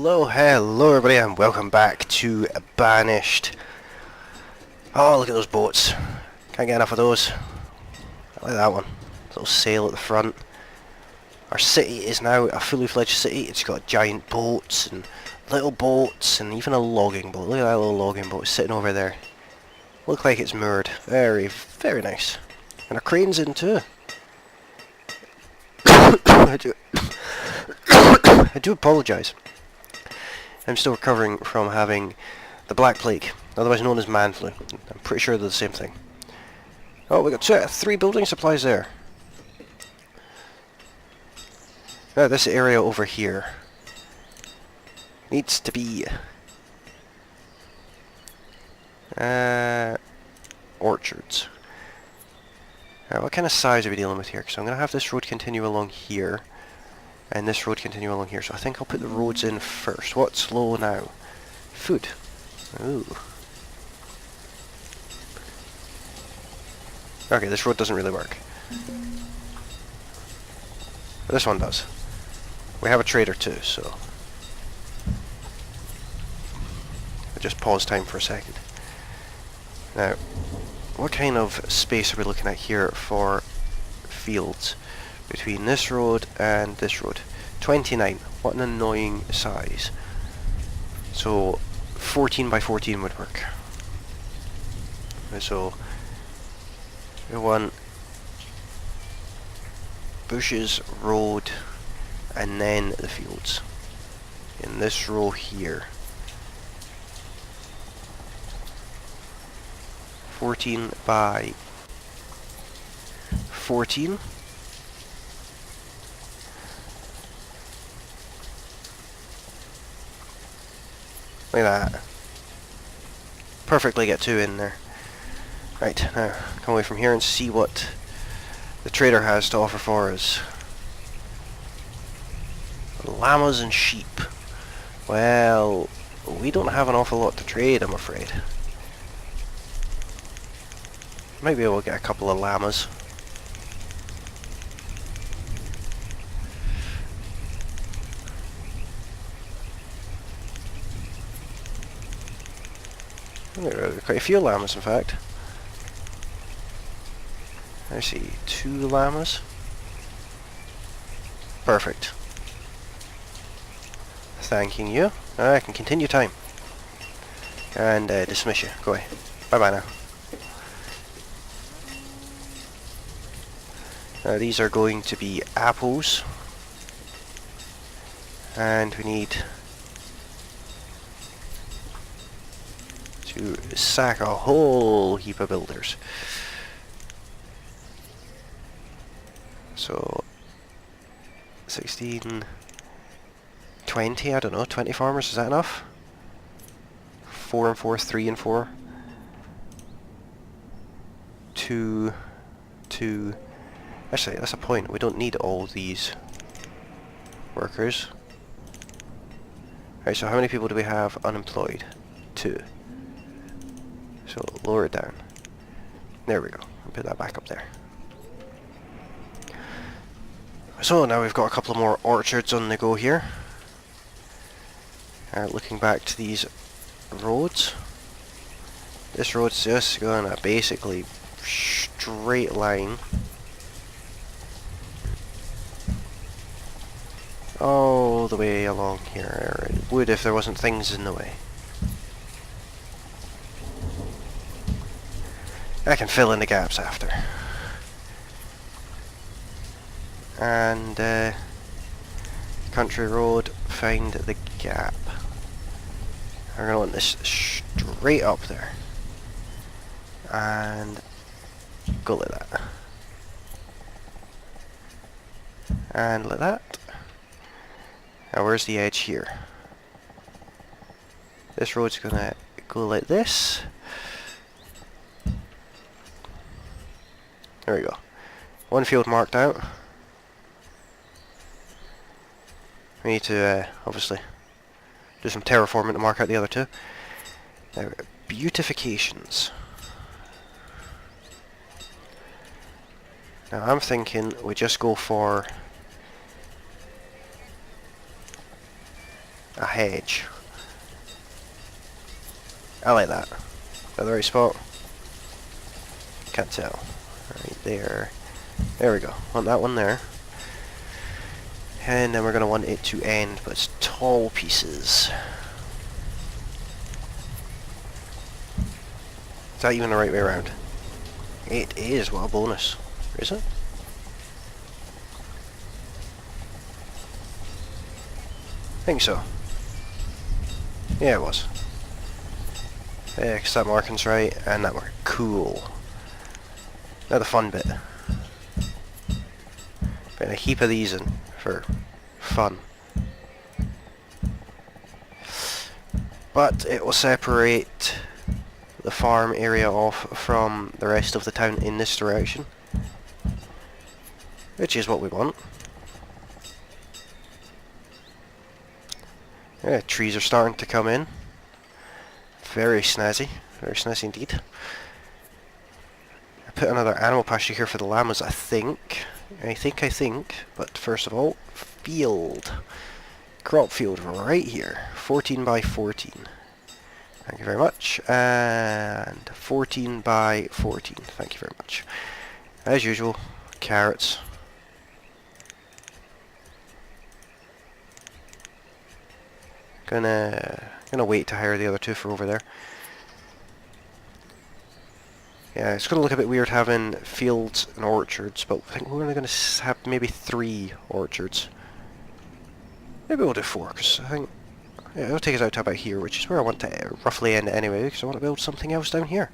Hello everybody and welcome back to Banished. Oh, look at those boats. Can't get enough of those. I like that one. Little sail at the front. Our city is now a fully fledged city. It's got giant boats and little boats and even a logging boat. Look at that little logging boat sitting over there. Look like it's moored. Very, very nice. And a crane's in too. I do apologise. I'm still recovering from having the Black Plague, otherwise known as man flu. I'm pretty sure they're the same thing. Oh, we got three building supplies there. Now this area over here needs to be orchards. What kind of size are we dealing with here? So I'm going to have this road continue along here. And this road continue along here, so I think I'll put the roads in first. What's low now? Food. Ooh. Okay, this road doesn't really work. But this one does. We have a trader too, so... I'll just pause time for a second. Now, what kind of space are we looking at here for fields? Between this road and this road. 29. What an annoying size. So 14 by 14 would work. So we want bushes, road, and then the fields. In this row here. 14 by 14. Look at that. Perfectly get two in there. Right, now come away from here and see what the trader has to offer for us. Llamas and sheep. Well, we don't have an awful lot to trade, I'm afraid. Might be able to get a couple of llamas. Quite a few llamas, in fact. I see 2 llamas. Perfect. Thanking you. I can continue time. And dismiss you. Go away. Bye-bye now. These are going to be apples. And we need to sack a whole heap of builders. So 16, 20, I don't know, 20 farmers, is that enough? 4 and 4, 3 and 4. 2, 2. Actually, that's a point. We don't need all these workers. Right, so how many people do we have unemployed? 2. So lower it down. There we go. I'll put that back up there. So now we've got a couple of more orchards on the go here. Looking back to these roads. This road's just going a basically straight line. All the way along here. It would if there wasn't things in the way. I can fill in the gaps after. And country road, find the gap. We're going to want this straight up there. And go like that. And like that. Now where's the edge here? This road's going to go like this. There we go. One field marked out. We need to, obviously, do some terraforming to mark out the other two. Now, beautifications. Now, I'm thinking we just go for a hedge. I like that. Is that the right spot? Can't tell. Right there. There we go. Want that one there. And then we're going to want it to end, but it's tall pieces. Is that even the right way around? It is. What a bonus. Is it? I think so. Yeah, it was. Yeah, because that marking's right, and that mark. Cool. Now the fun bit. Putting a heap of these in for fun. But it will separate the farm area off from the rest of the town in this direction, which is what we want. Yeah, trees are starting to come in. Very snazzy indeed. I put another animal pasture here for the llamas, I think, but first of all, field. Crop field right here, 14 by 14. Thank you very much, and 14 by 14, thank you very much. As usual, carrots. Gonna wait to hire the other two for over there. Yeah, it's gonna look a bit weird having fields and orchards, but I think we're only gonna have maybe 3 orchards. Maybe we'll do 4, because I think it'll take us out to about here, which is where I want to roughly end it anyway, because I want to build something else down here.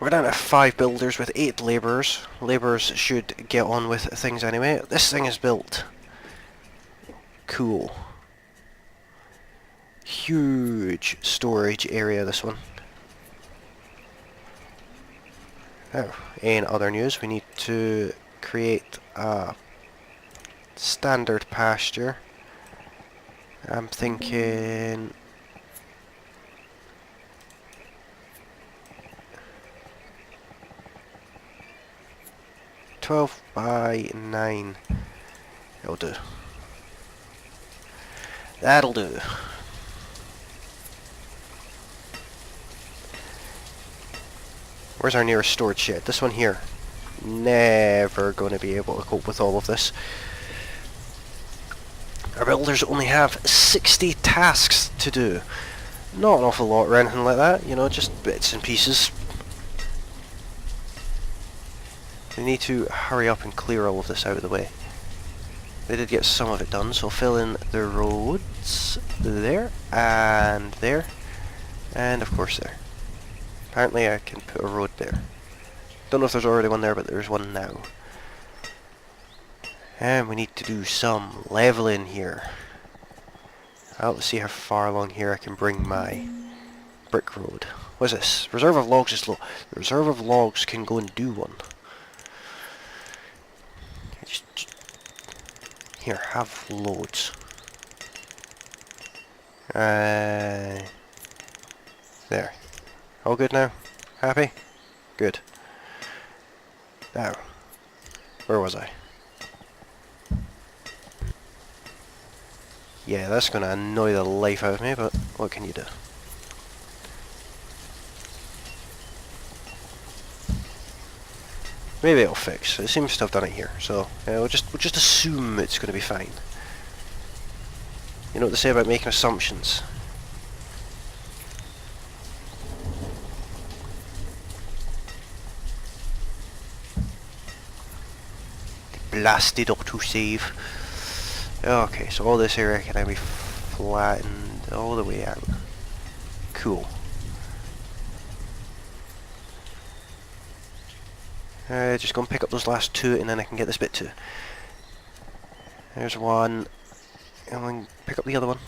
We're down to 5 builders with 8 labourers. Labourers should get on with things anyway. This thing is built. Cool. Huge storage area, this one. Now, in other news, we need to create a standard pasture. I'm thinking 12 by 9. That'll do. That'll do. Where's our nearest storage shed? This one here. Never going to be able to cope with all of this. Our builders only have 60 tasks to do. Not an awful lot or anything like that, you know, just bits and pieces. We need to hurry up and clear all of this out of the way. They did get some of it done, so fill in the roads there, and of course there. Apparently I can put a road there. Don't know if there's already one there, but there's one now. And we need to do some leveling here. Well, let's see how far along here I can bring my brick road. What's this? Reserve of logs is low. The reserve of logs can go and do one. Here, have loads. There. All good now? Happy? Good. Now, where was I? Yeah, that's going to annoy the life out of me, but what can you do? Maybe it'll fix. It seems to have done it here, so we'll just assume it's going to be fine. You know what they say about making assumptions? Blasted auto-save. Okay, so all this area can now be flattened all the way out. Cool. Just go and pick up those last 2 and then I can get this bit too. There's one. And then pick up the other one.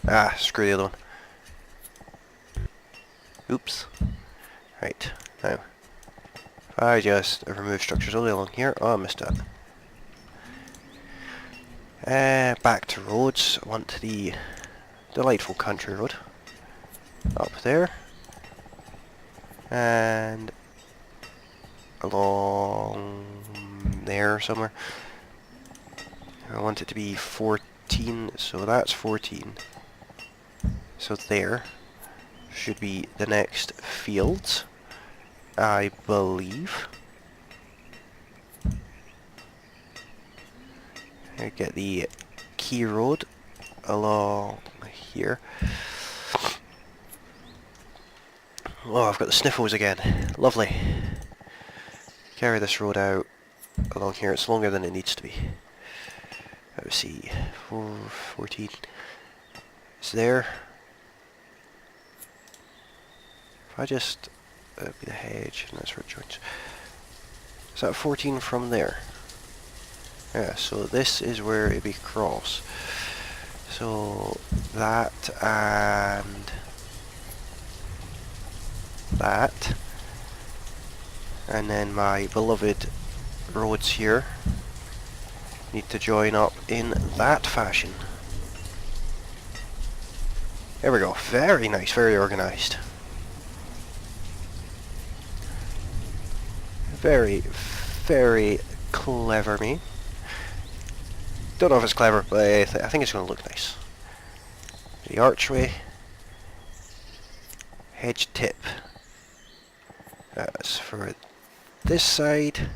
Ah, screw the other one. Oops. Right, now. If I just remove structures all the way along here. Oh, I missed that. Back to roads. I want the delightful country road. Up there. And along there somewhere. I want it to be 14, so that's 14. So there should be the next fields, I believe. I get the key road along here. Oh, I've got the sniffles again. Lovely. Carry this road out along here. It's longer than it needs to be. Let's see. 14. It's there. If I just... that'd be the hedge, and that's where it joins. Is that 14 from there? Yeah, so this is where it'd be cross. So that and that, and then my beloved roads here need to join up in that fashion. There we go. Very nice, very organised. Very, very clever me. Don't know if it's clever, but I think it's going to look nice. The archway. Hedge tip. That's for this side.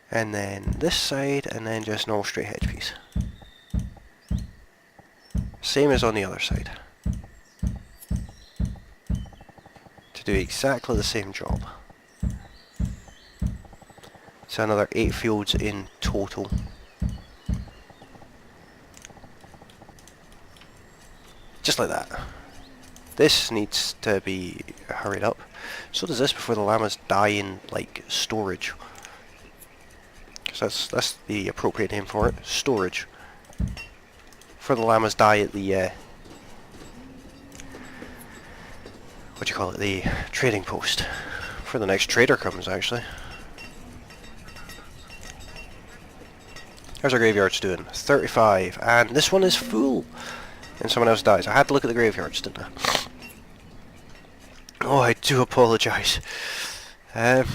And then this side, and then just normal straight hedge piece. Same as on the other side. To do exactly the same job. So another 8 fields in total. Just like that. This needs to be hurried up. So does this before the llamas die in, like, storage. Because that's the appropriate name for it. Storage. Before the llamas die at the, what do you call it? The trading post. Before the next trader comes, actually. How's our graveyards doing? 35. And this one is full. And someone else dies. I had to look at the graveyards, didn't I? Oh, I do apologise. Let's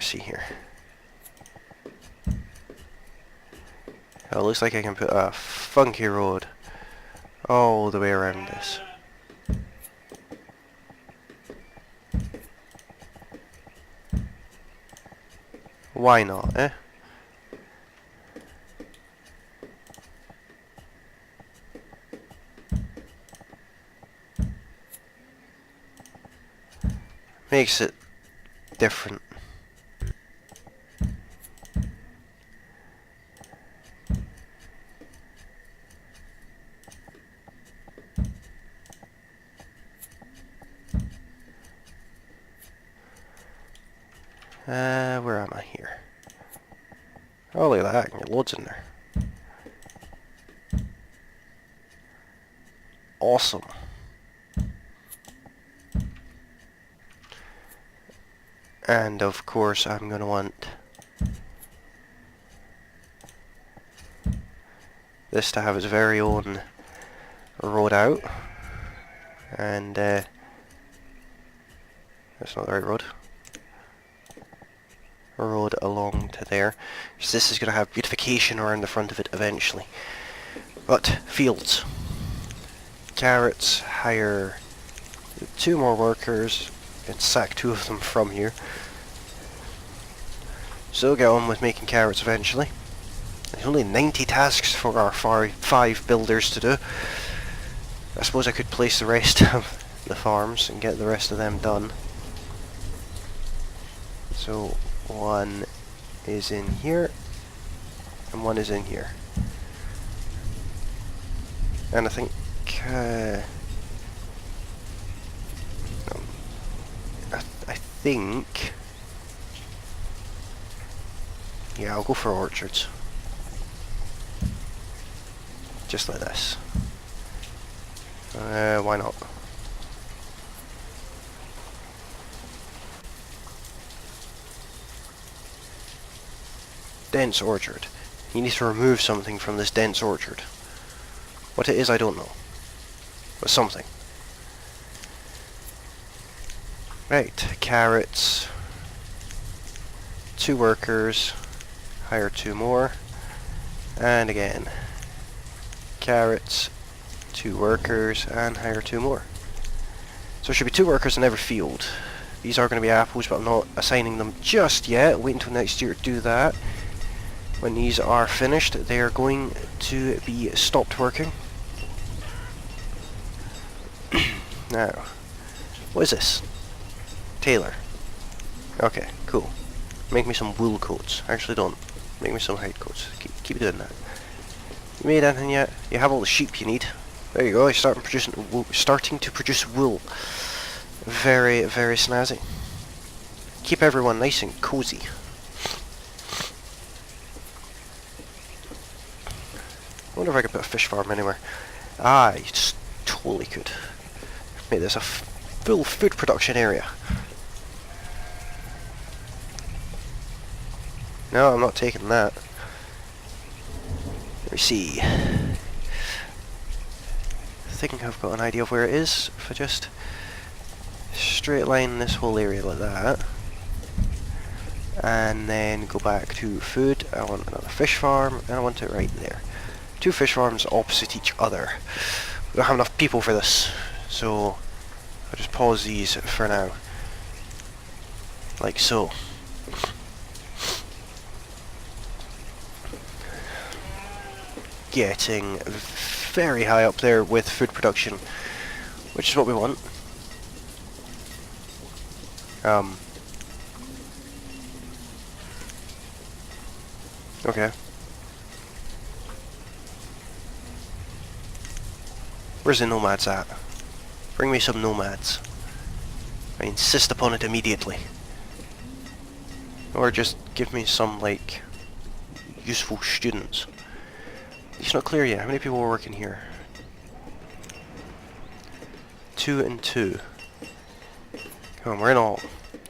see here. Oh, it looks like I can put a funky road all the way around this. Why not, eh? Makes it different. Where am I here? Oh, look at that, I can get loads in there. Awesome. And of course I'm going to want this to have its very own road out. And that's not the right road. A road along to there. Because this is going to have beautification around the front of it eventually. But fields. Carrots, hire 2 more workers. And sack 2 of them from here. So get on with making carrots eventually. There's only 90 tasks for our 5 builders to do. I suppose I could place the rest of the farms and get the rest of them done. So 1 is in here and 1 is in here. And I think yeah, I'll go for orchards. Just like this. Why not? Dense orchard. You need to remove something from this dense orchard. What it is, I don't know. But something. Right, carrots. 2 workers. Hire 2 more. And again. Carrots, 2 workers, and hire 2 more. So there should be 2 workers in every field. These are going to be apples, but I'm not assigning them just yet. Wait until next year to do that. When these are finished, they are going to be stopped working. Now, what is this? Tailor. Okay, cool. Make me some wool coats. Actually, don't. Make me some hide coats. Keep doing that. You made anything yet? You have all the sheep you need. There you go. You're starting to produce wool. Very, very snazzy. Keep everyone nice and cozy. I wonder if I could put a fish farm anywhere. Ah, you just totally could. Make this a full food production area. No, I'm not taking that. Let me see. I think I've got an idea of where it is. If I just straight line this whole area like that, and then go back to food. I want another fish farm, and I want it right there. 2 fish farms opposite each other. We don't have enough people for this, so I'll just pause these for now. Like so. Getting very high up there with food production, which is what we want. Okay. Where's the nomads at? Bring me some nomads. I insist upon it immediately. Or just give me some, like, useful students. It's not clear yet. How many people are working here? 2 and 2. Come on, we're in all.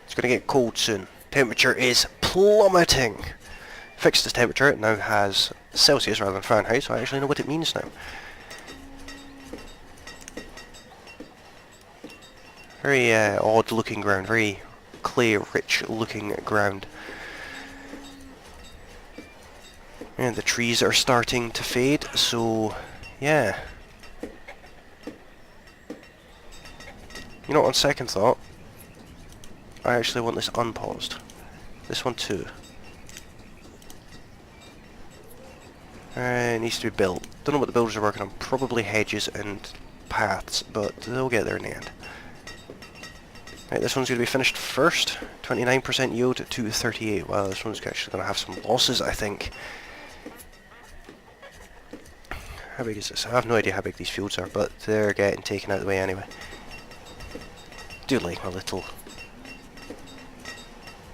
It's gonna get cold soon. Temperature is plummeting. Fixed this temperature. It now has Celsius rather than Fahrenheit, so I actually know what it means now. Very odd looking ground. Very clay-rich looking ground. And the trees are starting to fade, so yeah. You know, on second thought, I actually want this unpaused. This one too. It needs to be built. Don't know what the builders are working on. Probably hedges and paths, but they'll get there in the end. Right, this one's going to be finished first. 29% yield to 38. Well, this one's actually going to have some losses, I think. How big is this? I have no idea how big these fields are, but they're getting taken out of the way anyway. I do like my little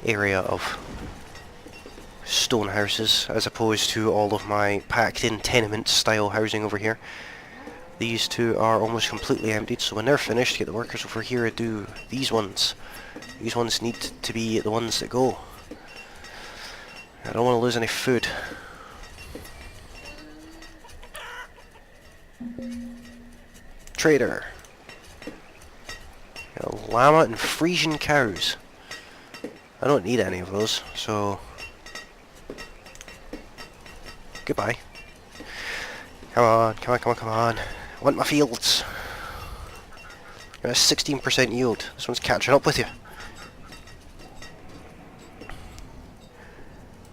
area of stone houses, as opposed to all of my packed-in tenement style housing over here. These 2 are almost completely emptied, so when they're finished, get the workers over here to do these ones. These ones need to be the ones that go. I don't want to lose any food. Trader. A llama and Frisian cows. I don't need any of those, so goodbye. Come on, come on, come on, come on. I want my fields. Got a 16% yield. This one's catching up with you.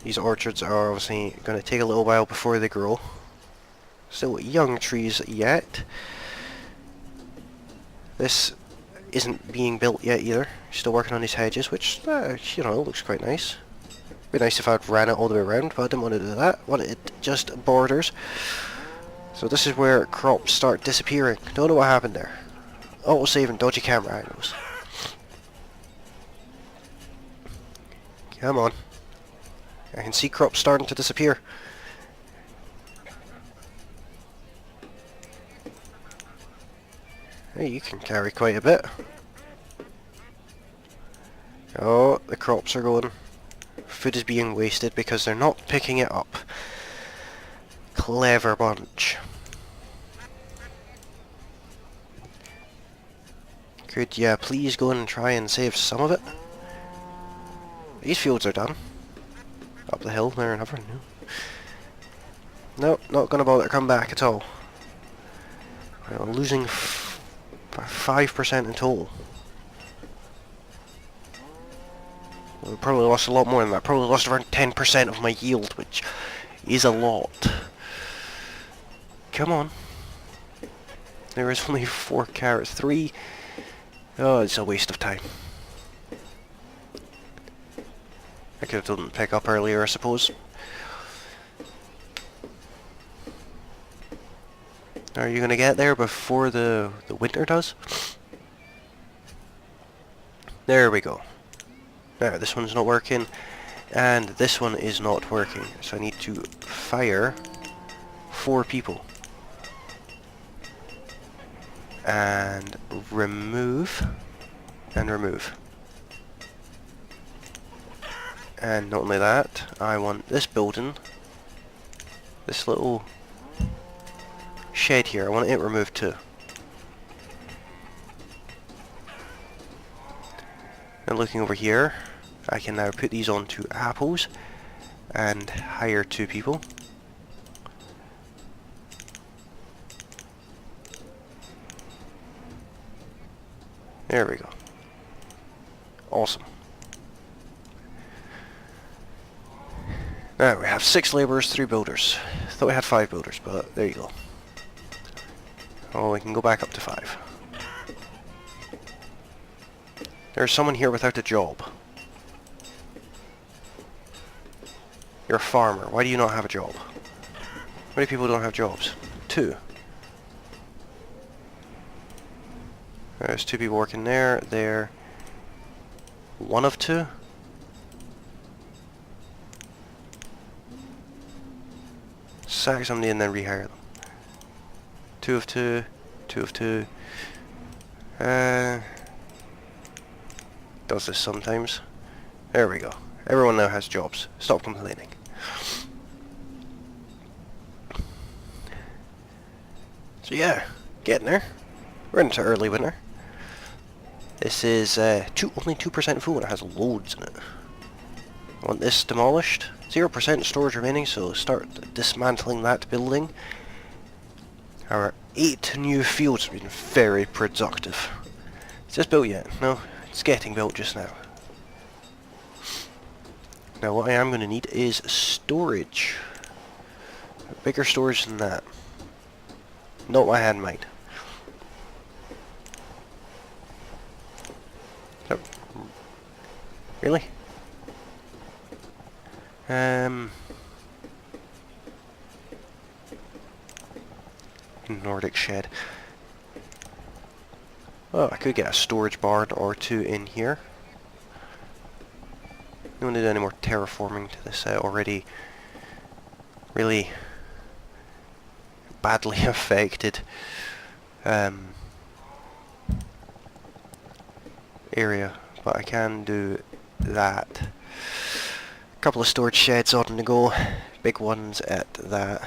These orchards are obviously going to take a little while before they grow. Still young trees yet. This isn't being built yet either. Still working on these hedges, which, you know, looks quite nice. Be nice if I'd ran it all the way around, but I didn't want to do that. Wanted it just borders. So this is where crops start disappearing. Don't know what happened there. Autosave and dodgy camera angles. Come on. I can see crops starting to disappear. Hey, you can carry quite a bit. Oh, the crops are going. Food is being wasted because they're not picking it up. Clever bunch. Could ya please go and try and save some of it? These fields are done. Up the hill there and over. No. Nope, not gonna bother to come back at all. I'm losing 5% in total. We probably lost a lot more than that. Probably lost around 10% of my yield, which is a lot. Come on. There is only 4 carrots. 3. Oh, it's a waste of time. I could have done pick up earlier, I suppose. Are you gonna get there before the winter does? There we go. Now, this one's not working, and this one is not working. So I need to fire 4 people. And remove, and remove. And not only that, I want this building, this little shed here, I want it removed too. And looking over here, I can now put these onto apples and hire 2 people. There we go. Awesome. Now we have 6 labourers, 3 builders. Thought we had 5 builders, but there you go. Oh, we can go back up to 5. There's someone here without a job. You're a farmer. Why do you not have a job? How many people don't have jobs? 2. There's 2 people working there. There. 1 of 2. Sack somebody and then rehire them. 2 of 2. 2 of 2. Does this sometimes. There we go. Everyone now has jobs. Stop complaining. So yeah, getting there. We're into early winter. This is only 2% full and it has loads in it. I want this demolished. 0% storage remaining, so start dismantling that building. Our 8 new fields have been very productive. Is this built yet? No, it's getting built just now. Now what I am going to need is storage. Bigger storage than that. Not what I had in mind. Oh. Really? Nordic shed. Oh, I could get a storage barn or 2 in here. Don't need any more terraforming to this already really badly affected area, but I can do that. A couple of storage sheds on the go, big ones at that.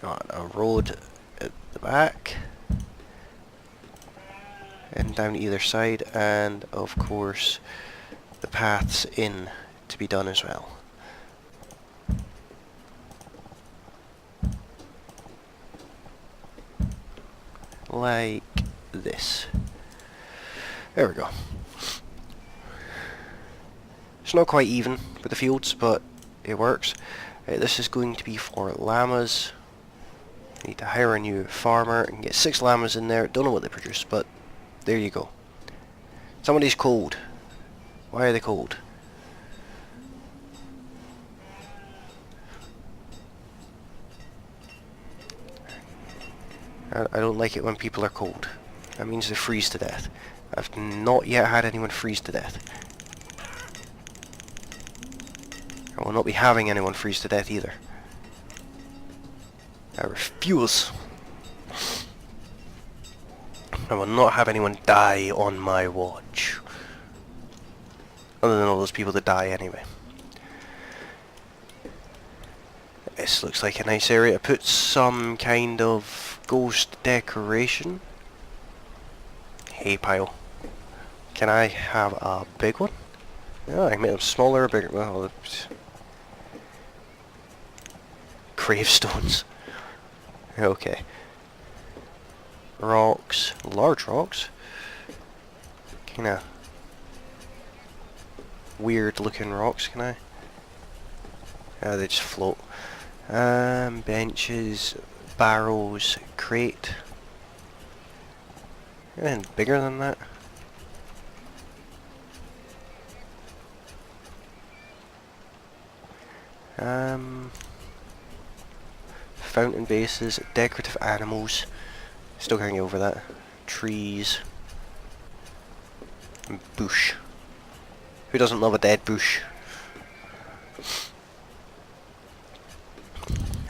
Got a road at the back and down either side, and of course the paths in to be done as well. Like this. There we go. It's not quite even with the fields, but it works. This is going to be for llamas. I need to hire a new farmer and get 6 llamas in there. Don't know what they produce, but there you go. Somebody's cold. Why are they cold? I don't like it when people are cold. That means they freeze to death. I've not yet had anyone freeze to death. I will not be having anyone freeze to death either. I refuse. I will not have anyone die on my watch. Other than all those people that die anyway. This looks like a nice area to put some kind of ghost decoration. Hay pile. Can I have a big one? Yeah, I can make them smaller or bigger. Well, gravestones. Okay. Rocks. Large rocks. Kinda weird looking rocks, can I? Ah, they just float. Benches, barrels, crate. Anything bigger than that? Fountain bases, decorative animals. Still can't get over that. Trees. And bush. Who doesn't love a dead bush?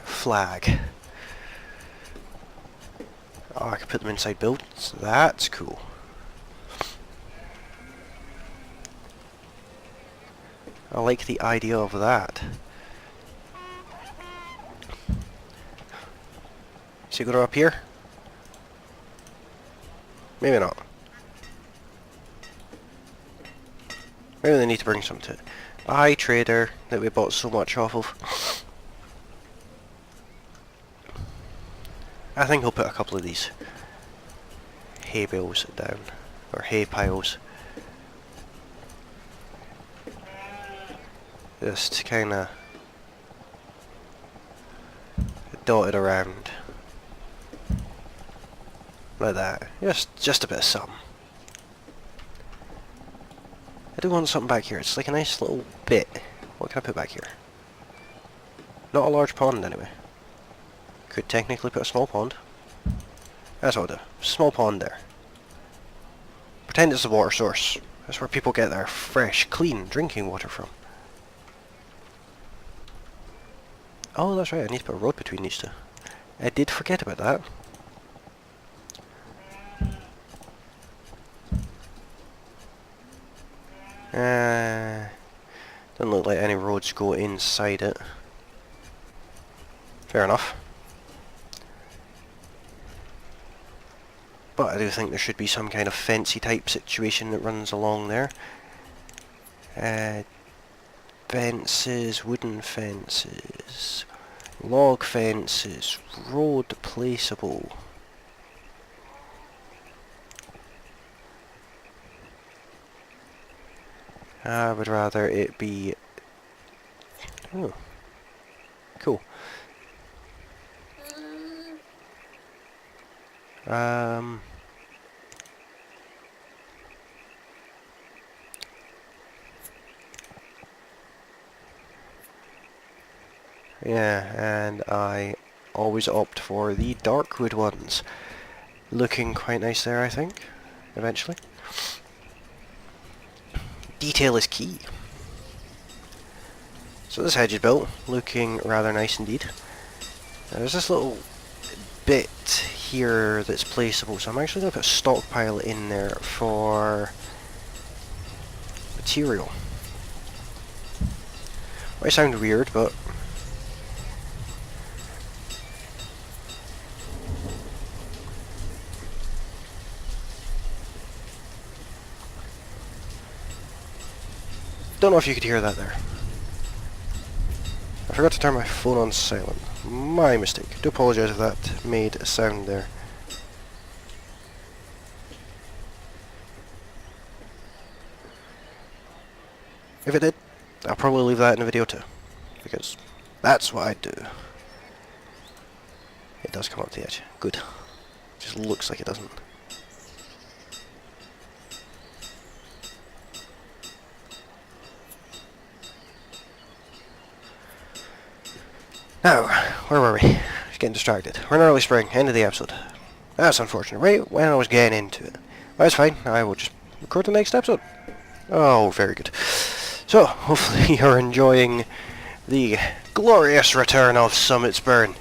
Flag. Oh, I can put them inside buildings. That's cool. I like the idea of that. So you go up here? Maybe not. Maybe they need to bring some to it. Aye, trader that we bought so much off of. I think I'll put a couple of these hay bales down, or hay piles. Just kinda dotted around. Like that. Just a bit of something. I do want something back here. It's like a nice little bit. What can I put back here? Not a large pond anyway. Could technically put a small pond. That's what I'll do. Small pond there. Pretend it's the water source. That's where people get their fresh, clean drinking water from. Oh, that's right. I need to put a road between these two. I did forget about that. Doesn't look like any roads go inside it. Fair enough. But I do think there should be some kind of fencey type situation that runs along there. Fences, wooden fences, log fences, road placeable. I would rather it be... Oh. Cool. Yeah, and I always opt for the dark wood ones. Looking quite nice there, I think, eventually. Detail is key. So this hedge is built, looking rather nice indeed. Now there's this little bit here that's placeable, so I'm actually going to put a stockpile in there for material. Might sound weird, but don't know if you could hear that there. I forgot to turn my phone on silent. My mistake. Do apologise if that made a sound there. If it did, I'll probably leave that in the video too. Because that's what I do. It does come up to the edge. Good. Just looks like it doesn't. Now, where were we? Just getting distracted. We're in early spring, end of the episode. That's unfortunate, right when I was getting into it. Well, that's fine, I will just record the next episode. Oh, very good. So, hopefully you're enjoying the glorious return of Summit's Burn.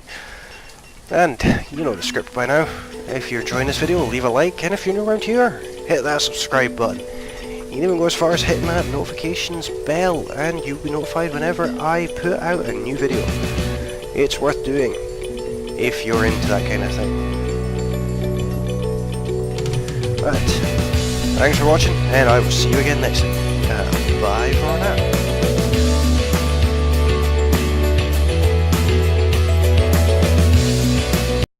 And, you know the script by now. If you're enjoying this video, leave a like, and if you're new around here, hit that subscribe button. You can even go as far as hitting that notifications bell, and you'll be notified whenever I put out a new video. It's worth doing, if you're into that kind of thing. But, thanks for watching, and I will see you again next time.